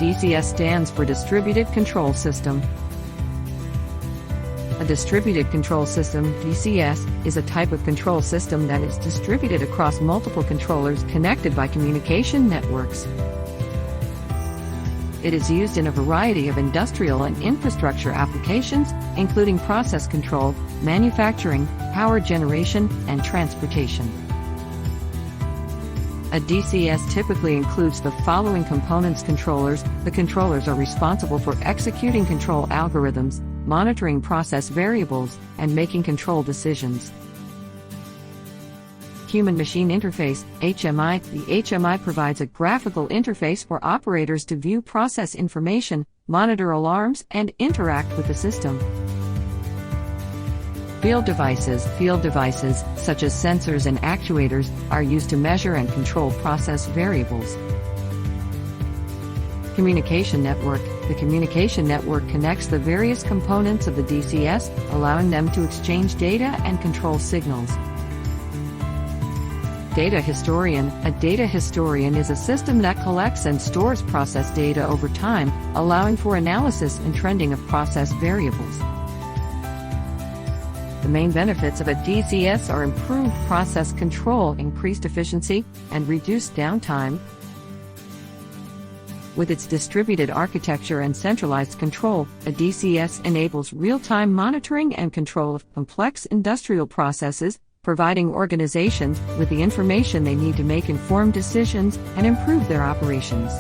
DCS stands for Distributed Control System. A distributed control system, DCS, is a type of control system that is distributed across multiple controllers connected by communication networks. It is used in a variety of industrial and infrastructure applications, including process control, manufacturing, power generation, and transportation. A DCS typically includes the following components: controllers. The controllers are responsible for executing control algorithms, monitoring process variables, and making control decisions. Human-machine interface, HMI. The HMI provides a graphical interface for operators to view process information, monitor alarms, and interact with the system. Field devices. Field devices, such as sensors and actuators, are used to measure and control process variables. Communication network. The communication network connects the various components of the DCS, allowing them to exchange data and control signals. Data historian. A data historian is a system that collects and stores process data over time, allowing for analysis and trending of process variables. The main benefits of a DCS are improved process control, increased efficiency, and reduced downtime. With its distributed architecture and centralized control, a DCS enables real-time monitoring and control of complex industrial processes, providing organizations with the information they need to make informed decisions and improve their operations.